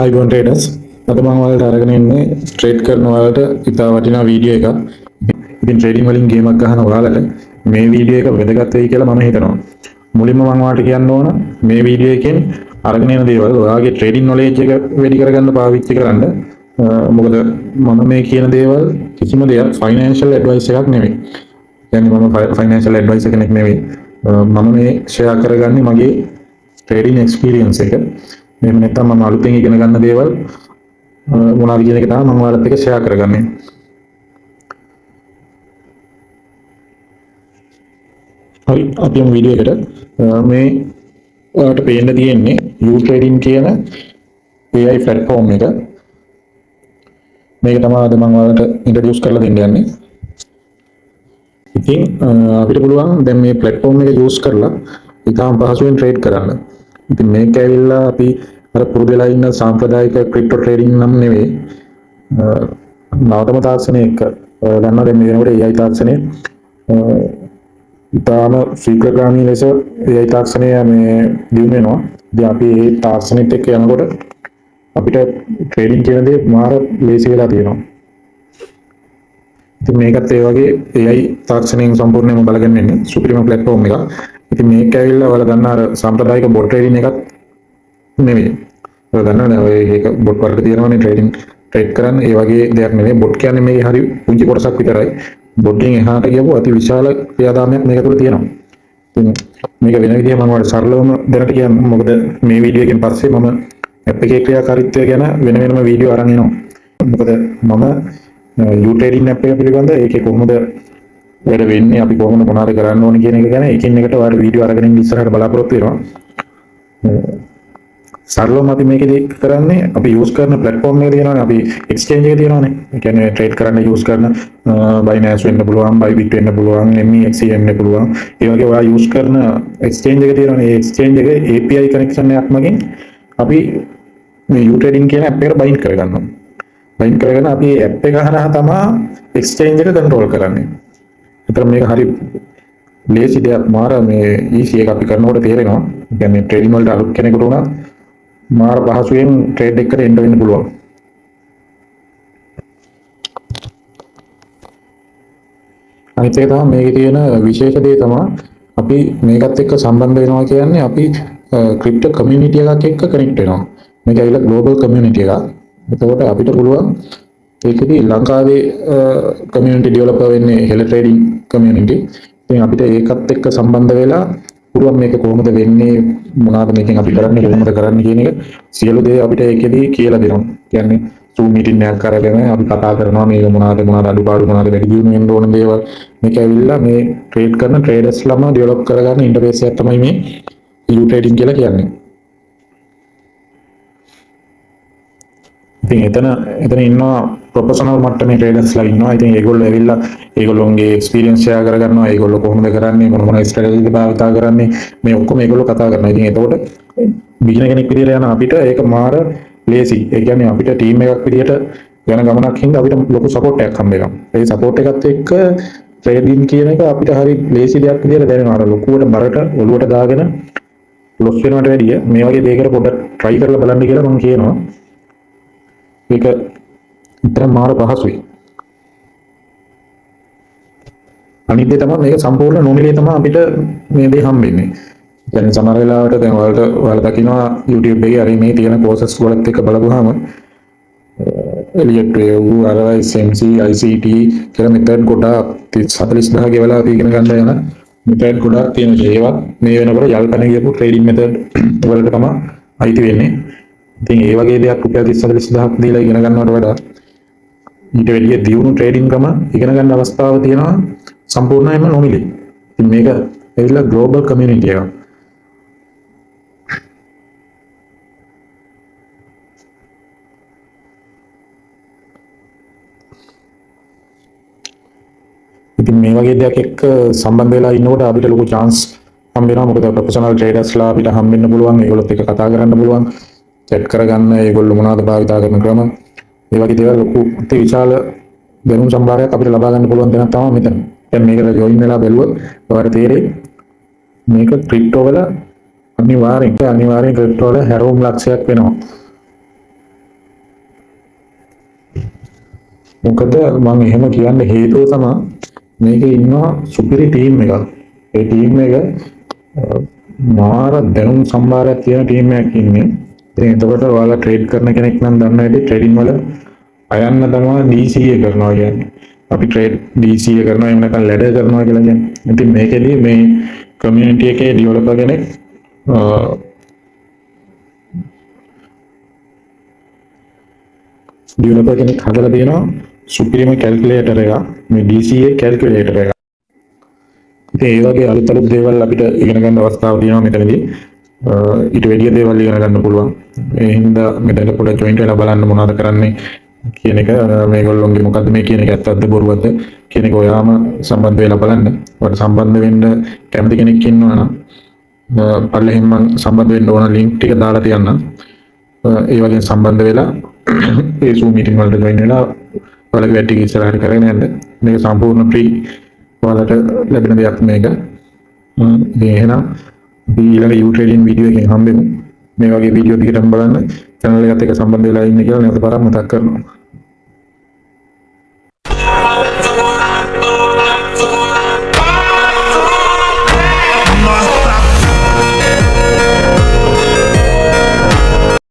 iPhone traders අද මම ඔයාලට අරගෙන ඉන්නේ ට්‍රේඩ් කරන ඔයාලට ඉතා වටිනා වීඩියෝ එකක්. ඉතින් ට්‍රේඩින් වලින් ගේමක් ගහන ඔයාලට මේ වීඩියෝ එක වැදගත් වෙයි කියලා මම හිතනවා. මුලින්ම මම ඔයාලට කියන්න ඕන මේ වීඩියෝ එකෙන් අරගෙන එන දේවල් ඔයාගේ ට්‍රේඩින් නොලෙජ් එක වැඩි කරගන්න පාවිච්චි කරන්න. මොකද මම මේ කියන දේවල් කිසිම දෙයක් ෆයිනෑන්ෂල් ඇඩ්වයිස් එකක් නෙවෙයි. කියන්නේ මම ෆයිනෑන්ෂල් ඇඩ්වයිස් කෙනෙක් නෙවෙයි. මම මේ ෂෙයා කරගන්නේ මගේ ට්‍රේඩින් එක්ස්පීරියන්ස් එක. එහෙම නැත්නම් මම අලුතෙන් ඉගෙන ගන්න දේවල් මොනවද කියන එක තමයි මම ඔයාලත් එක්ක ෂෙයා කරගන්නේ. හරි අපි යමු වීඩියෝ එකට. මේ ඔයාලට පේන්න තියෙන්නේ YouTrading කියන AI platform එක. මේක තමයි අද මම ඔයාලට ඉන්ට්‍රොඩියුස් කරලා දෙන්න යන්නේ. ඉතින් අපිට පුළුවන් දැන් මේ platform එක use කරලා ඉතාම පහසුවෙන් ට්‍රේඩ් කරන්න. ඉතින් මේක ඇවිල්ලා අපි අර පුරුදු වෙලා ඉන්න සාම්ප්‍රදායික ක්‍රිප්ටෝ ට්‍රේඩින් නම් නෙවෙයි. නවතම තාක්ෂණය එක්ක ගන්නවා දැන් මේ වෙනකොට AI තාක්ෂණය ඉතාම ශීඝ්‍රගාමී ලෙස AI තාක්ෂණය මේ දියුණු වෙනවා. ඉතින් අපි මේ තාක්ෂණෙත් එක්ක යනකොට අපිට ට්‍රේඩින් කියන දේ මාර ලේසි වෙලා තියෙනවා. ඉතින් මේකත් ඒ වගේ AI තාක්ෂණයෙන් සම්පූර්ණයෙන්ම බලගෙන ඉන්නේ සුපිරිම platform එකක්. ඉතින් මේක ඇවිල්ලා ඔයාලා ගන්න අර සාම්ප්‍රදායික බොට් ට්‍රේඩින් එකක් නෙවෙයි. ඔයාලා දන්නවනේ ඔය ඒක බොට් වලට තියෙනවනේ ට්‍රේඩ් කරන්න. ඒ වගේ දෙයක් නෙවෙයි. බොට් කියන්නේ මේකේ හරි පුංචි කොටසක් විතරයි. බොට්ගෙන් එහාට ගියපුවා අති විශාල ක්‍රියාදාමයක් මේක තුළ තියෙනවා. ඉතින් මේක වෙන විදිහට මම ඔයාලට සරලවම දැනට කියන්න. මොකද මේ වීඩියෝ එකෙන් පස්සේ මම ඇප් එකේ ක්‍රියාකාරීත්වය ගැන වෙනම වීඩියෝ අරන් එනවා. මොකද මම YouTrading app එක පිළිබඳ ඒකේ කොහොමද වැඩ වෙන්නේ අපි කොහොමද මොනවාද කරන්න ඕනේ කියන එක ගැන එකින් එකට ඔයාලට වීඩියෝ අරගෙන ඉන්න ඉස්සරහට බලාපොරොත්තු වෙනවා. සරලවම අපි මේකදී කරන්නේ අපි යූස් කරන platform එක තියෙනවානේ අපි exchange එක තියෙනවානේ. ඒ කියන්නේ trade කරන්න යූස් කරන Binance වෙන්න පුළුවන්, Bybit වෙන්න පුළුවන්, MEXC වෙන්න පුළුවන්. ඒ වගේ ඔයා යූස් කරන exchange එක තියෙනවානේ. ඒ exchange එකේ API connection එකක් මගින් අපි මේ YouTrading කියන app එකට bind කරගන්නවා. bind කරගෙන අපි app එක හරහා තමයි exchange එක control කරන්නේ. ඒතර මේක හරි ලේසි දෙයක් මාර මේ easy එක අපි කරනකොට තේරෙනවා. ඒ කියන්නේ trading වලට අලුත් කෙනෙකුට උනත් මාර පහසුවෙන් ට්‍රේඩ් එකකට එන්න වෙන්න පුළුවන්. අනිත් එක තමයි මේකේ තියෙන විශේෂ දේ තමයි අපි මේකත් එක්ක සම්බන්ධ වෙනවා කියන්නේ අපි ක්‍රිප්ටෝ කමියුනිටි එකක් එක්ක කනෙක්ට් වෙනවා. මේක ඇවිල්ලා ග්ලෝබල් කමියුනිටි එකක්. එතකොට අපිට පුළුවන් ඒකෙදි ලංකාවේ කමියුනිටි ඩෙවලොපර් වෙන්නේ හෙල ට්‍රේඩින් කමියුනිටි. ඉතින් අපිට ඒකත් එක්ක සම්බන්ධ වෙලා පුළුවන් මේක කොහොමද වෙන්නේ මොනවාද මේකෙන් අපි කරන්නේ කොහොමද කරන්නේ කියන එක සියලු දේ අපිට ඒකෙදී කියලා දෙනවා. කියන්නේ Zoom meeting එකක් කරගෙන අපි කතා කරනවා මේක මොනවාද අඩුපාඩු මොනවාද වැඩි දියුණු වෙන්න ඕන දේවල් මේක ඇවිල්ලා මේ ට්‍රේඩ් කරන ට්‍රේඩර්ස්ලාම ඩෙවලොප් කරගන්න ඉන්ටර්ෆේස් එකක් තමයි මේ YouTrading කියලා කියන්නේ. ඉතින් එතන ඉන්නවා ප්‍රොෆෙෂනල් මට්ටමේ ට්‍රේඩර්ස්ලා ඉන්නවා. ඉතින් ඒගොල්ලෝ ඇවිල්ලා ඒගොල්ලෝගේ එක්ස්පීරියන්ස් ෂෙයා කරගන්නවා. ඒගොල්ලෝ කොහොමද කරන්නේ මොන ස්ට්‍රැටජිද භාවිත කරන්නේ මේ ඔක්කොම ඒගොල්ලෝ කතා කරනවා. ඉතින් එතකොට බිග්නර් කෙනෙක් විදියට යන අපිට ඒක මාර ලේසි. ඒ කියන්නේ අපිට ටීම් එකක් විදියට යන ගමනක් හින්දා අපිට ලොකු සපෝට් එකක් හම්බ වෙනවා. ඒ සපෝට් එකත් එක්ක ට්‍රේඩින් කියන එක අපිට හරි ලේසි දෙයක් විදියට දැනෙනවා. අර ලොකුවට බරට ඔලුවට දාගෙන ලොස් වෙනවට වැඩිය මේ වගේ දෙයකට පොඩ්ඩක් try කරලා බලන්න කියලා මම කියනවා. ඒක ඉතින් මාර පහසුයි. අනිත් දේ තමයි මේක සම්පූර්ණ නොමිලේ තමයි අපිට මේ දේ හම්බෙන්නේ. يعني සමහර වෙලාවට දැන් ඔයාලා දකිනවා YouTube එකේ අර මේ තියෙන courses වලත් එක්ක බලපුවාම එලියට් වේව් අර SMC ICT කියලා මෙතන ගොඩාක් 40000 ගෙවලා අපි ඉගෙන ගන්න යන මෙතන ගොඩාක් තියෙන ඒවා මේ වෙනකොට යල්පැන ගියපු ට්‍රේඩින් මෙතඩ් වලට තමයි අයිති වෙන්නේ. ඉතින් ඒ වගේ දෙයක් රුපියල් 30000ක් දීලා ඉගෙන ගන්නවට වඩා ඊට වැඩිය දියුණු ට්‍රේඩින් ක්‍රම ඉගෙන ගන්න අවස්ථාව තියෙනවා සම්පූර්ණයෙන්ම නොමිලේ. ඉතින් මේක ඇවිල්ලා ග්ලෝබල් කමියුනිටි එකක්. ඉතින් මේ වගේ දෙයක් එක්ක සම්බන්ධ වෙලා ඉන්නකොට අපිට ලොකු chance හම්බ වෙනවා. මොකද ප්‍රොෆෙෂනල් ට්‍රේඩර්ස්ලා අපිට හම්බෙන්න පුළුවන්. ඒගොල්ලොත් එක්ක කතා කරන්න පුළුවන්. චැට් කරගන්න ඒගොල්ලෝ මොනවද භාවිත කරන ක්‍රම ඒ වගේ දේවල් ලොකු විශාල දැනුම් සම්භාරයක් අපිට ලබා ගන්න පුළුවන් දෙයක් තමයි මෙතන. දැන් මේකට ජොයින් වෙලා බැලුවොත් ඔයාලට තේරෙයි මේක ක්‍රිප්ටෝ වල අනිවාර්යෙන් ක්‍රිප්ටෝ වල හැරවුම් ලක්ෂයක් වෙනවා. මොකද මම එහෙම කියන්න හේතුව තමයි මේකේ ඉන්නවා සුපිරි ටීම් එකක්. ඒ ටීම් එක මාර දැනුම් සම්භාරයක් තියෙන ටීම් එකක් ඉන්නේ. ඉතින් එතකොට ඔයාලා ට්‍රේඩ් කරන කෙනෙක් නම් දන්න ඇති ට්‍රේඩින් වල අයන්න තමයි DCA කරනවා කියන්නේ. අපි ට්‍රේඩ් DCA කරනවා එහෙම නැත්නම් ලැඩර් කරනවා කියලා කියන්නේ. ඉතින් මේකෙදී මේ කමියුනිටි එකේ ඩෙවලොපර් කෙනෙක් ඩෙවලොපර් කෙනෙක් හදලා තියෙනවා සුපිරිම කැල්කියුලේටර් එකක්. මේ DCA කැල්කියුලේටර් එක. ඉතින් ඒ වගේ අලුත් දේවල් අපිට ඉගෙන ගන්න අවස්ථාව තියෙනවා මෙතනදී. ඊට වැඩිය දේවල් ඉගෙන ගන්න පුළුවන්. ඒ හින්දා මෙතන පොඩ්ඩක් ජොයින්ට් වෙලා බලන්න මොනවද කරන්නේ කියන එක, මේගොල්ලෝගේ මොකද්ද මේ කියන එක ඇත්තද බොරුවද කියන එක ඔයාම සම්බන්ධ වෙලා බලන්න. ඔයාලට සම්බන්ධ වෙන්න කැමති කෙනෙක් ඉන්නවා නම් පල්ලෙහින් මම සම්බන්ධ වෙන්න ඕන ලින්ක් ටික දාලා තියන්නම්. ඒ වගේ සම්බන්ධ වෙලා ඒ Zoom meeting වලට join වෙලා ඔයාලගේ වැඩ ටික ඉස්සරහට කරගෙන යන්න. මේක සම්පූර්ණ free. ඔයාලට ලැබෙන දෙයක් මේක. ඉතින් එහෙනම් අපි ඊළඟ U trading වීඩියෝ එකෙන් හම්බෙමු. මේ වගේ වීඩියෝ දිගටම බලන්න. channel එකත් එක්ක සම්බන්ධ වෙලා ඉන්න කියලා නැවත පාරක් මතක් කරනවා.